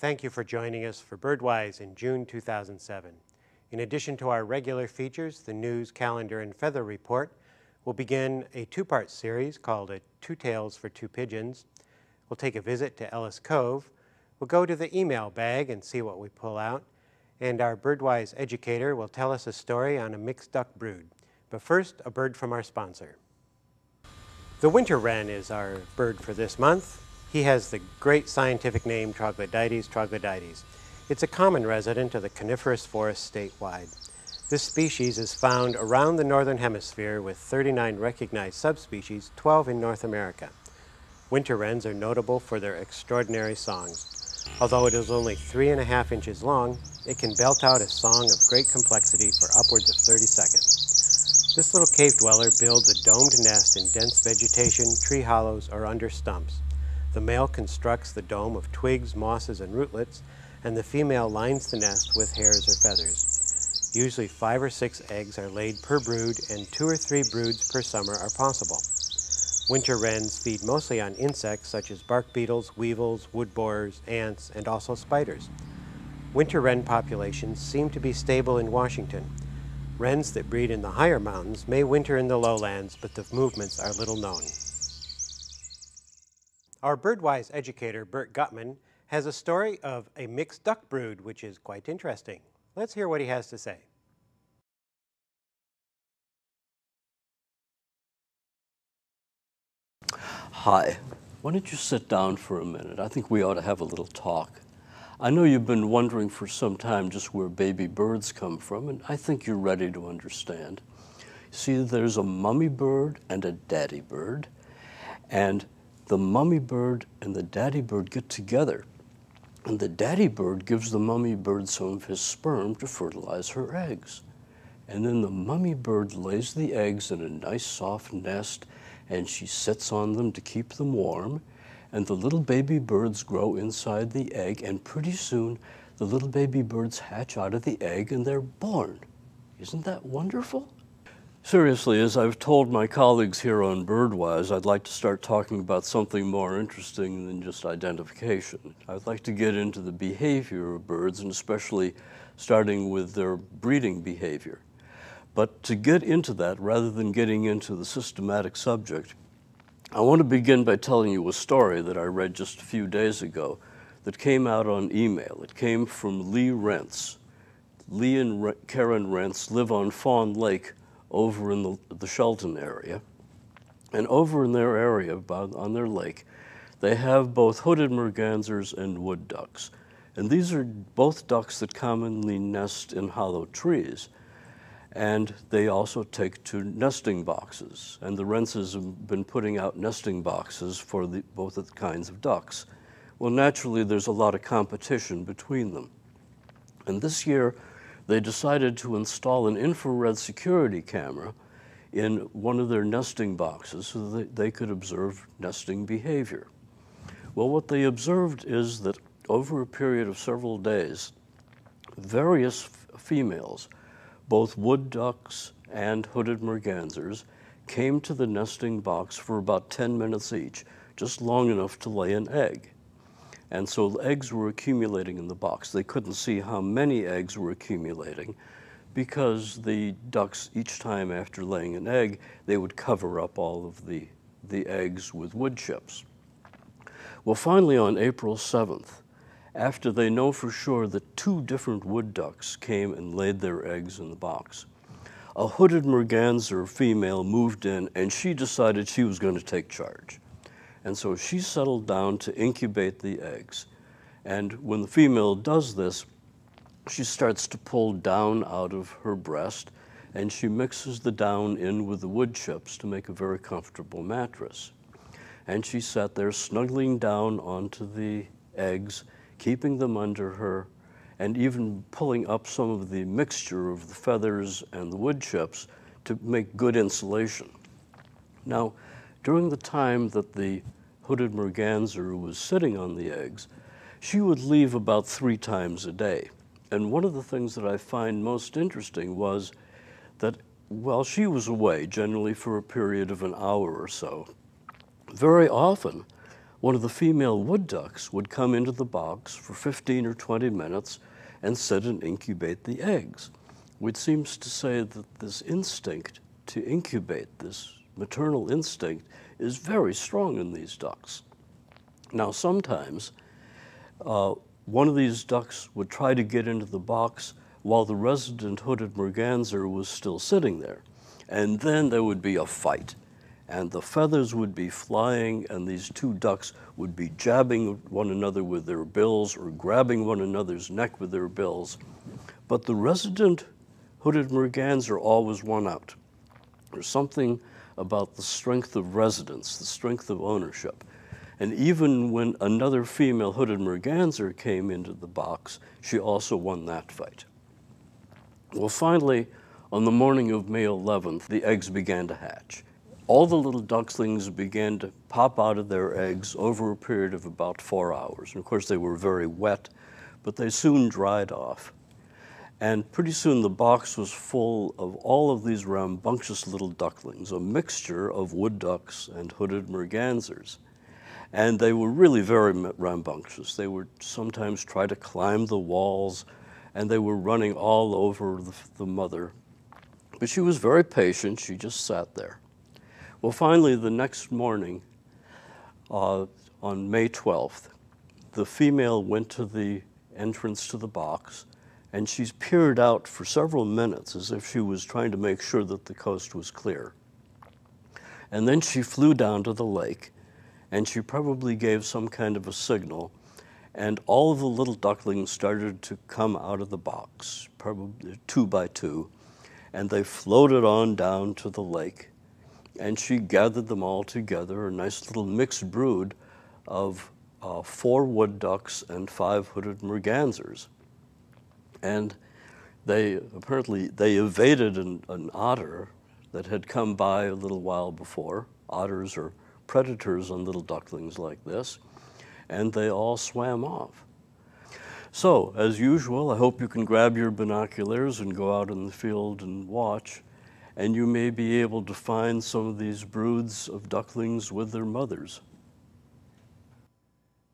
thank you for joining us for Birdwise in June 2007. In addition to our regular features, the news, calendar, and feather report, we'll begin a two-part series called Two Tales for Two Pigeons. We'll take a visit to Ellis Cove. We'll go to the email bag and see what we pull out. And our Birdwise educator will tell us a story on a mixed duck brood. But first, a bird from our sponsor. The winter wren is our bird for this month. He has the great scientific name Troglodytes troglodytes. It's a common resident of the coniferous forest statewide. This species is found around the northern hemisphere with 39 recognized subspecies, 12 in North America. Winter wrens are notable for their extraordinary songs. Although it is only 3.5 inches long, it can belt out a song of great complexity for upwards of 30 seconds. This little cave dweller builds a domed nest in dense vegetation, tree hollows, or under stumps. The male constructs the dome of twigs, mosses, and rootlets, and the female lines the nest with hairs or feathers. Usually 5 or 6 eggs are laid per brood, and 2 or 3 broods per summer are possible. Winter wrens feed mostly on insects such as bark beetles, weevils, wood borers, ants, and also spiders. Winter wren populations seem to be stable in Washington. Wrens that breed in the higher mountains may winter in the lowlands, but the movements are little known. Our Birdwise educator, Bert Gutman, has a story of a mixed duck brood, which is quite interesting. Let's hear what he has to say. Hi. Why don't you sit down for a minute? I think we ought to have a little talk. I know you've been wondering for some time just where baby birds come from, and I think you're ready to understand. See, there's a mummy bird and a daddy bird, and the mummy bird and the daddy bird get together, and the daddy bird gives the mummy bird some of his sperm to fertilize her eggs. And then the mummy bird lays the eggs in a nice soft nest, and she sits on them to keep them warm, and the little baby birds grow inside the egg, and pretty soon the little baby birds hatch out of the egg and they're born. Isn't that wonderful? Seriously, as I've told my colleagues here on Birdwise, I'd like to start talking about something more interesting than just identification. I'd like to get into the behavior of birds, and especially starting with their breeding behavior. But to get into that, rather than getting into the systematic subject, I want to begin by telling you a story that I read just a few days ago that came out on email. It came from Lee Rentz. Lee and Karen Rentz live on Fawn Lake over in the Shelton area. And over in their area, about on their lake, they have both hooded mergansers and wood ducks. And these are both ducks that commonly nest in hollow trees. And they also take to nesting boxes. And the Rentzes have been putting out nesting boxes for both of the kinds of ducks. Well, naturally, there's a lot of competition between them. And this year, they decided to install an infrared security camera in one of their nesting boxes so that they could observe nesting behavior. Well, what they observed is that over a period of several days, various females, both wood ducks and hooded mergansers, came to the nesting box for about 10 minutes each, just long enough to lay an egg. And so eggs were accumulating in the box. They couldn't see how many eggs were accumulating because the ducks, each time after laying an egg, they would cover up all of the eggs with wood chips. Well, finally on April 7th, after they know for sure that 2 different wood ducks came and laid their eggs in the box, a hooded merganser female moved in, and she decided she was going to take charge. And so she settled down to incubate the eggs. And when the female does this, she starts to pull down out of her breast, and she mixes the down in with the wood chips to make a very comfortable mattress. And she sat there snuggling down onto the eggs, keeping them under her, and even pulling up some of the mixture of the feathers and the wood chips to make good insulation. Now, during the time that the hooded merganser was sitting on the eggs, she would leave about 3 times a day. And one of the things that I find most interesting was that while she was away, generally for a period of an hour or so, very often one of the female wood ducks would come into the box for 15 or 20 minutes and sit and incubate the eggs, which seems to say that this instinct to incubate, this maternal instinct, is very strong in these ducks. Now, sometimes one of these ducks would try to get into the box while the resident hooded merganser was still sitting there. And then there would be a fight. And the feathers would be flying, and these two ducks would be jabbing one another with their bills or grabbing one another's neck with their bills. But the resident hooded merganser always won out. There's something about the strength of residence, the strength of ownership. And even when another female hooded merganser came into the box, she also won that fight. Well, finally, on the morning of May 11th, the eggs began to hatch. All the little ducklings began to pop out of their eggs over a period of about 4 hours. And of course, they were very wet, but they soon dried off. And pretty soon the box was full of all of these rambunctious little ducklings, a mixture of wood ducks and hooded mergansers. And they were really very rambunctious. They would sometimes try to climb the walls, and they were running all over the mother. But she was very patient. She just sat there. Well, finally, the next morning, on May 12th, the female went to the entrance to the box, and she peered out for several minutes as if she was trying to make sure that the coast was clear. And then she flew down to the lake, and she probably gave some kind of a signal, and all of the little ducklings started to come out of the box, probably 2 by 2, and they floated on down to the lake. And she gathered them all together, a nice little mixed brood of 4 wood ducks and 5 hooded mergansers. And they evaded an otter that had come by a little while before. Otters are predators on little ducklings like this, and they all swam off. So, as usual, I hope you can grab your binoculars and go out in the field and watch, and you may be able to find some of these broods of ducklings with their mothers.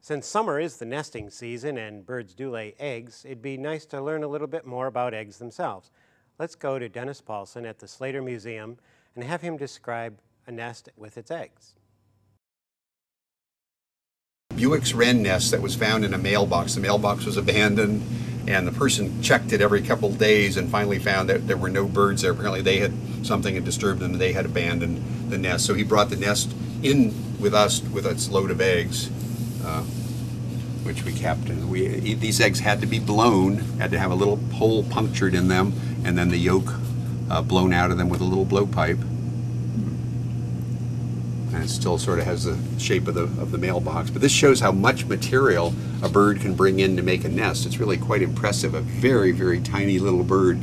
Since summer is the nesting season and birds do lay eggs, it'd be nice to learn a little bit more about eggs themselves. Let's go to Dennis Paulson at the Slater Museum and have him describe a nest with its eggs. Buick's wren nest that was found in a mailbox. The mailbox was abandoned, and the person checked it every couple of days and finally found that there were no birds there. Apparently something had disturbed them and they had abandoned the nest. So he brought the nest in with us with its load of eggs, which we kept. These eggs had to be blown, had to have a little hole punctured in them, and then the yolk blown out of them with a little blowpipe. And it still sort of has the shape of the mailbox. But this shows how much material a bird can bring in to make a nest. It's really quite impressive. A very, very tiny little bird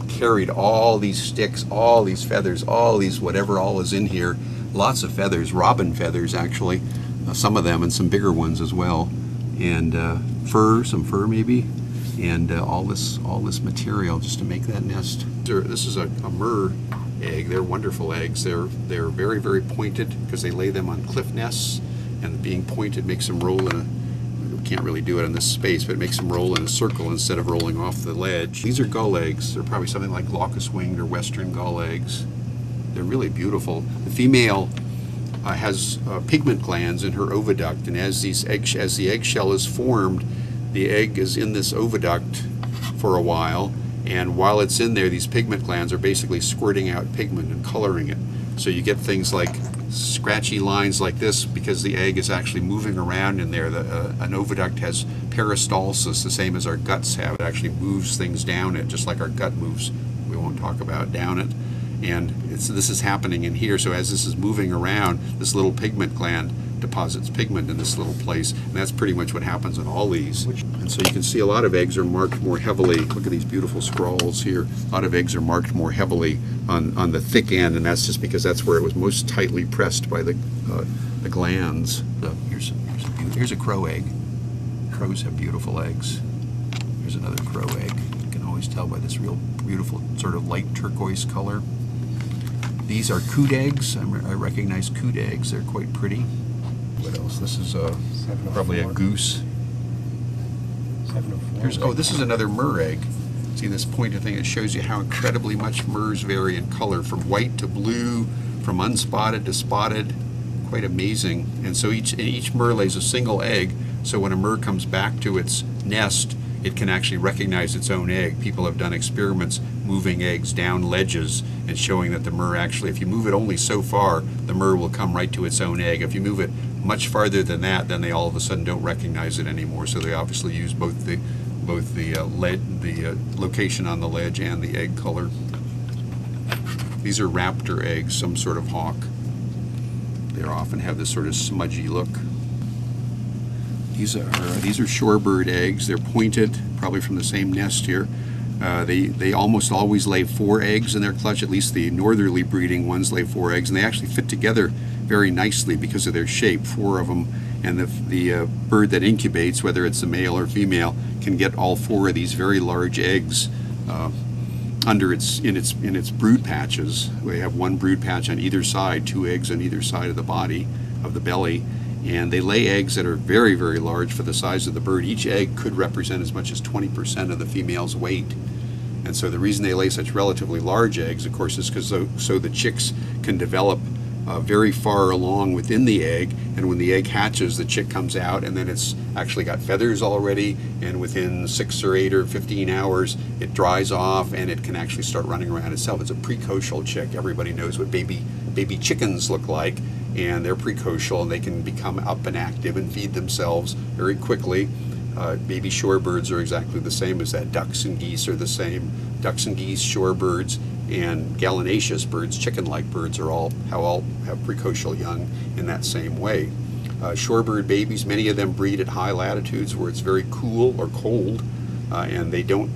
carried all these sticks, all these feathers, all these whatever all is in here. Lots of feathers, robin feathers actually, some of them, and some bigger ones as well. And some fur maybe, and all this material just to make that nest. This is a myrrh egg. They're wonderful eggs. They're very, very pointed because they lay them on cliff nests, and being pointed makes them roll in a, we can't really do it in this space, but it makes them roll in a circle instead of rolling off the ledge. These are gull eggs. They're probably something like glaucous-winged or western gull eggs. They're really beautiful. The female has pigment glands in her oviduct, and as the eggshell is formed, the egg is in this oviduct for a while, and while it's in there, these pigment glands are basically squirting out pigment and coloring it. So you get things like scratchy lines like this because the egg is actually moving around in there. An oviduct has peristalsis, the same as our guts have. It actually moves things down it, just like our gut moves. We won't talk about down it. And this is happening in here. So as this is moving around, this little pigment gland deposits pigment in this little place, and that's pretty much what happens in all these. And so you can see a lot of eggs are marked more heavily. Look at these beautiful scrawls here. A lot of eggs are marked more heavily on the thick end, and that's just because that's where it was most tightly pressed by the glands. Here's a crow egg. Crows have beautiful eggs. Here's another crow egg. You can always tell by this real beautiful sort of light turquoise color. These are coot eggs. I recognize coot eggs. They're quite pretty. what else? This is probably a goose. 704. Oh, this is another myrrh egg. See this pointed thing? It shows you how incredibly much myrrhs vary in color, from white to blue, from unspotted to spotted. Quite amazing. And so each myrrh lays a single egg, so when a myrrh comes back to its nest, it can actually recognize its own egg. People have done experiments moving eggs down ledges and showing that the myrrh actually, if you move it only so far, the myrrh will come right to its own egg. If you move it much farther than that, then they all of a sudden don't recognize it anymore. So they obviously use both the location on the ledge and the egg color. These are raptor eggs, some sort of hawk. They often have this sort of smudgy look. These are shorebird eggs. They're pointed, probably from the same nest here. They almost always lay 4 eggs in their clutch. At least the northerly breeding ones lay 4 eggs, and they actually fit together very nicely because of their shape. 4 of them, and the bird that incubates, whether it's a male or female, can get all 4 of these very large eggs in its brood patches. We have 1 brood patch on either side, 2 eggs on either side of the body, of the belly, and they lay eggs that are very, very large for the size of the bird. Each egg could represent as much as 20% of the female's weight. And so the reason they lay such relatively large eggs, of course, is because so the chicks can develop very far along within the egg, and when the egg hatches, the chick comes out, and then it's actually got feathers already, and within 6 or 8 or 15 hours, it dries off, and it can actually start running around itself. It's a precocial chick. Everybody knows what baby chickens look like, and they're precocial, and they can become up and active and feed themselves very quickly. Baby shorebirds are exactly the same as that. Ducks and geese are the same. Ducks and geese, shorebirds, and gallinaceous birds, chicken-like birds, all have precocial young in that same way. Shorebird babies, many of them breed at high latitudes where it's very cool or cold, and they don't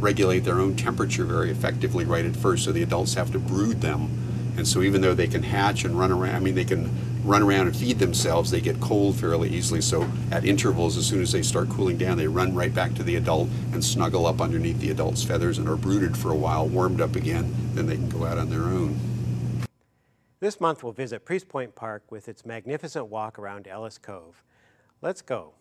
regulate their own temperature very effectively right at first, so the adults have to brood them. And so even though they can hatch and run around, they can run around and feed themselves, they get cold fairly easily. So at intervals, as soon as they start cooling down, they run right back to the adult and snuggle up underneath the adult's feathers and are brooded for a while, warmed up again, then they can go out on their own. This month we'll visit Priest Point Park with its magnificent walk around Ellis Cove. Let's go.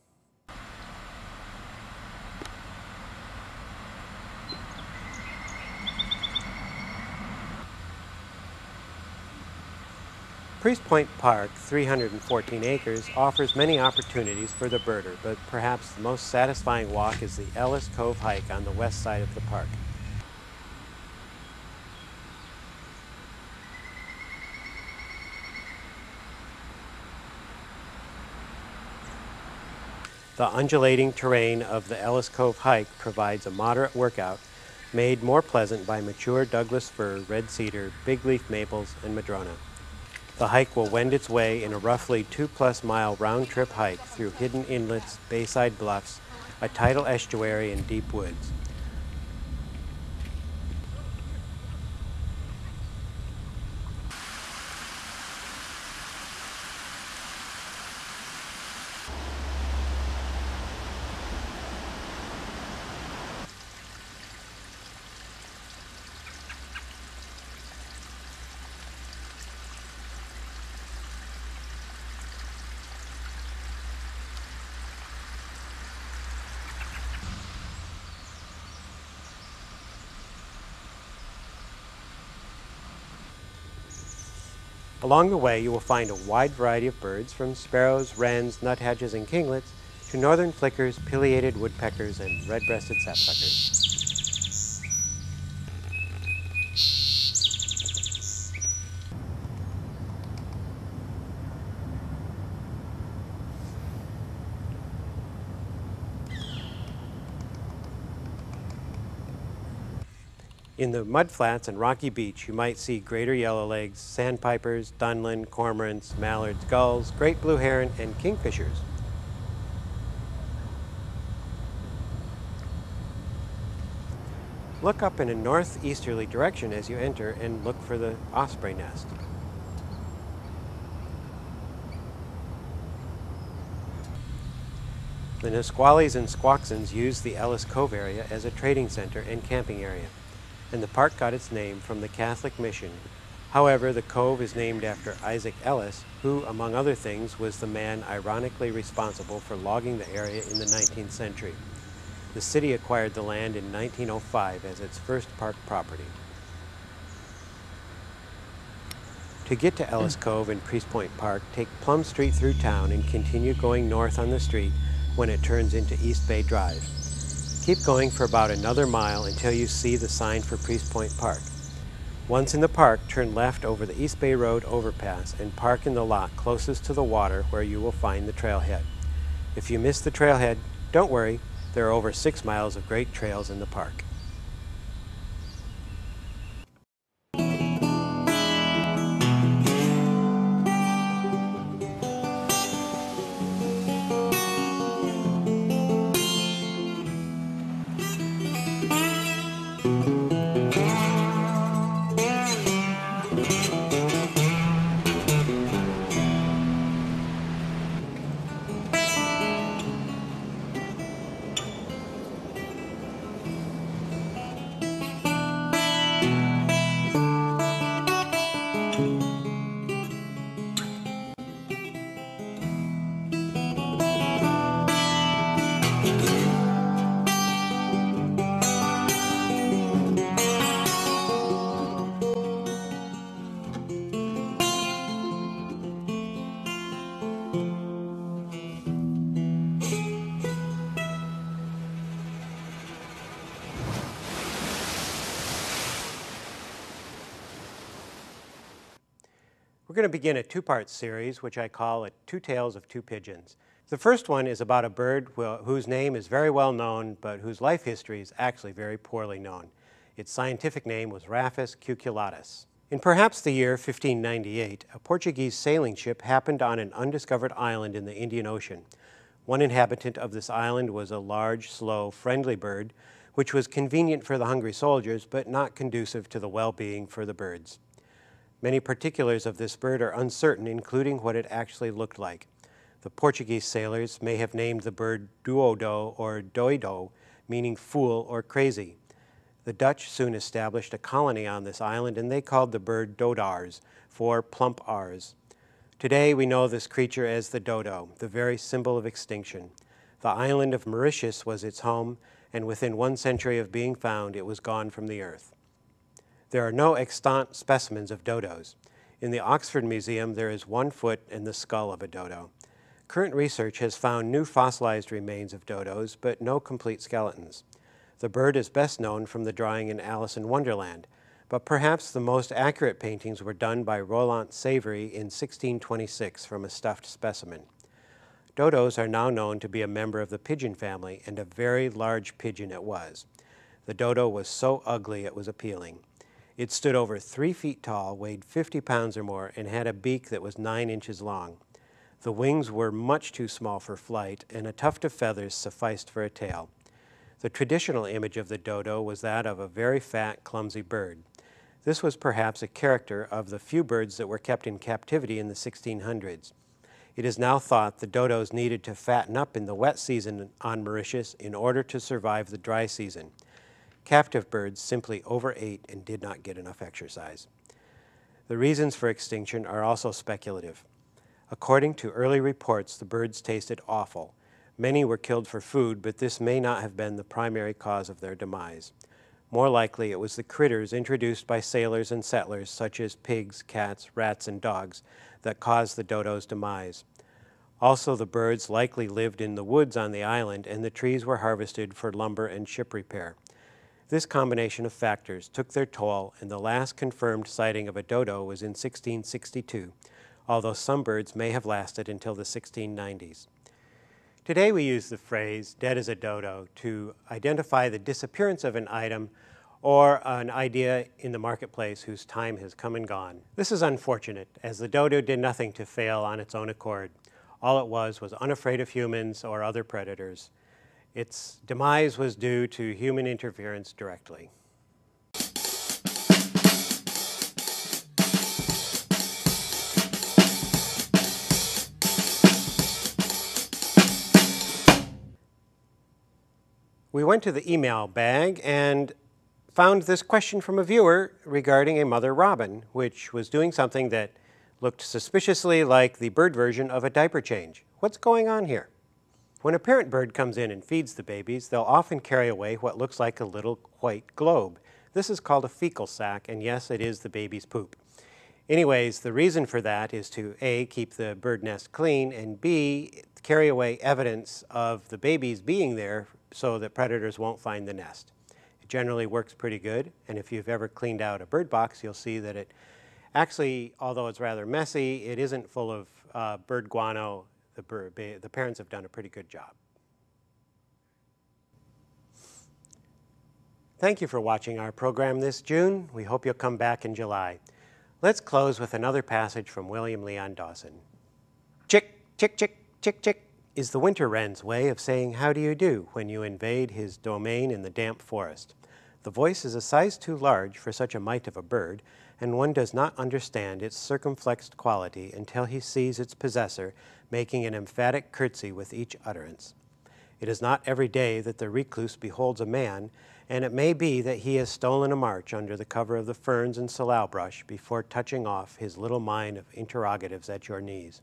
Priest Point Park, 314 acres, offers many opportunities for the birder, but perhaps the most satisfying walk is the Ellis Cove hike on the west side of the park. The undulating terrain of the Ellis Cove hike provides a moderate workout, made more pleasant by mature Douglas fir, red cedar, big leaf maples, and madrona. The hike will wend its way in a roughly 2+ mile round-trip hike through hidden inlets, bayside bluffs, a tidal estuary, and deep woods. Along the way, you will find a wide variety of birds, from sparrows, wrens, nuthatches, and kinglets, to northern flickers, pileated woodpeckers, and red-breasted sapsuckers. In the mudflats and rocky beach, you might see greater yellowlegs, sandpipers, dunlin, cormorants, mallards, gulls, great blue heron, and kingfishers. Look up in a northeasterly direction as you enter and look for the osprey nest. The Nisquallys and Squaxins used the Ellis Cove area as a trading center and camping area, and the park got its name from the Catholic mission However, the cove is named after Isaac Ellis, who, among other things, was the man ironically responsible for logging the area in the 19th century. The city acquired the land in 1905 as its first park property. To get to Ellis Cove and Priest Point Park, take Plum Street through town and continue going north on the street when it turns into East Bay Drive. Keep going for about another mile until you see the sign for Priest Point Park. Once in the park, turn left over the East Bay Road overpass and park in the lot closest to the water where you will find the trailhead. If you miss the trailhead, don't worry, there are over 6 miles of great trails in the park. We're going to begin a two-part series, which I call Two Tales of Two Pigeons. The first one is about a bird whose name is very well known, but whose life history is actually very poorly known. Its scientific name was Rhaphis cuculatus. In perhaps the year 1598, a Portuguese sailing ship happened on an undiscovered island in the Indian Ocean. One inhabitant of this island was a large, slow, friendly bird, which was convenient for the hungry soldiers, but not conducive to the well-being for the birds. Many particulars of this bird are uncertain, including what it actually looked like. The Portuguese sailors may have named the bird duodo or doido, meaning fool or crazy. The Dutch soon established a colony on this island, and they called the bird dodars, for plump R's. Today we know this creature as the dodo, the very symbol of extinction. The island of Mauritius was its home, and within 1 century of being found, it was gone from the earth. There are no extant specimens of dodos. In the Oxford Museum, there is 1 foot and the skull of a dodo. Current research has found new fossilized remains of dodos, but no complete skeletons. The bird is best known from the drawing in Alice in Wonderland, but perhaps the most accurate paintings were done by Roland Savory in 1626 from a stuffed specimen. Dodos are now known to be a member of the pigeon family, and a very large pigeon it was. The dodo was so ugly it was appealing. It stood over 3 feet tall, weighed 50 pounds or more, and had a beak that was 9 inches long. The wings were much too small for flight, and a tuft of feathers sufficed for a tail. The traditional image of the dodo was that of a very fat, clumsy bird. This was perhaps a character of the few birds that were kept in captivity in the 1600s. It is now thought the dodos needed to fatten up in the wet season on Mauritius in order to survive the dry season. Captive birds simply overate and did not get enough exercise. The reasons for extinction are also speculative. According to early reports, the birds tasted awful. Many were killed for food, but this may not have been the primary cause of their demise. More likely, it was the critters introduced by sailors and settlers, such as pigs, cats, rats, and dogs, that caused the dodo's demise. Also, the birds likely lived in the woods on the island, and the trees were harvested for lumber and ship repair. This combination of factors took their toll, and the last confirmed sighting of a dodo was in 1662, although some birds may have lasted until the 1690s. Today we use the phrase dead as a dodo to identify the disappearance of an item or an idea in the marketplace whose time has come and gone. This is unfortunate, as the dodo did nothing to fail on its own accord. All it was unafraid of humans or other predators. Its demise was due to human interference directly. We went to the email bag, and found this question from a viewer regarding a mother robin, which was doing something that looked suspiciously like the bird version of a diaper change. What's going on here? When a parent bird comes in and feeds the babies, they'll often carry away what looks like a little white globe. This is called a fecal sac, and yes, it is the baby's poop. Anyways, the reason for that is to A, keep the bird nest clean, and B, carry away evidence of the babies being there so that predators won't find the nest. It generally works pretty good, and if you've ever cleaned out a bird box, you'll see that it actually, although it's rather messy, it isn't full of bird guano. The parents have done a pretty good job. Thank you for watching our program this June. We hope you'll come back in July. Let's close with another passage from William Leon Dawson. Chick, chick, chick, chick, chick is the winter wren's way of saying how do you do when you invade his domain in the damp forest. The voice is a size too large for such a mite of a bird, and one does not understand its circumflexed quality until he sees its possessor making an emphatic curtsy with each utterance. It is not every day that the recluse beholds a man, and it may be that he has stolen a march under the cover of the ferns and salal brush before touching off his little mine of interrogatives at your knees.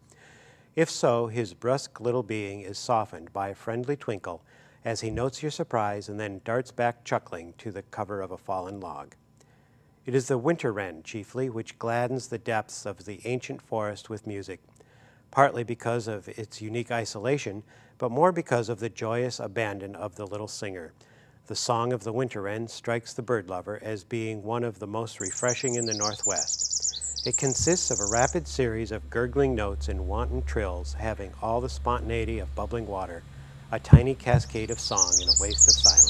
If so, his brusque little being is softened by a friendly twinkle as he notes your surprise and then darts back chuckling to the cover of a fallen log. It is the winter wren, chiefly, which gladdens the depths of the ancient forest with music, partly because of its unique isolation, but more because of the joyous abandon of the little singer. The song of the winter wren strikes the bird lover as being one of the most refreshing in the Northwest. It consists of a rapid series of gurgling notes and wanton trills having all the spontaneity of bubbling water, a tiny cascade of song in a waste of silence.